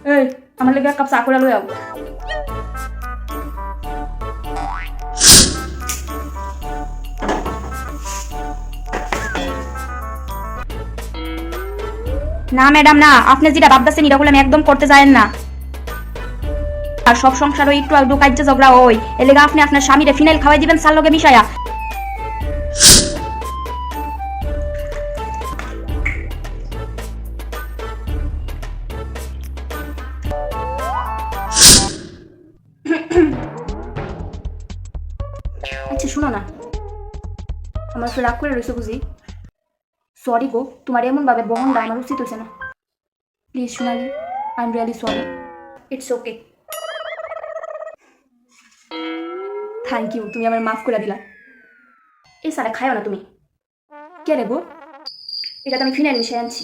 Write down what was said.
এই আমার লেগে এক কাপ চা করে লই আও। না ম্যাডাম না, আপনি যেটা ভাবতেছেন এটা বলে আমি একদম করতে যায়েন না। আর সব সংসারও একটু একটু কাজে ঝগড়া ওই এলেগা আপনি আপনার স্বামীরে ফিনাইল খাওয়াই দিবেন সার লগে মিশায়া। আচ্ছা শুনো না, আমার রাগ করে রয়েছে বুঝি। সরি গো, তোমার এমন ভাবে বহনটা আমার উচিত হয়েছে না। Please Sonali, I am really sorry. It's okay. Thank you, তুমি আমার মাফ করে দিলা। এই সারা খায়ও না তুমি। কে রে গো? এটা তো আমি ফিনাইল মিশিয়ে আনছি।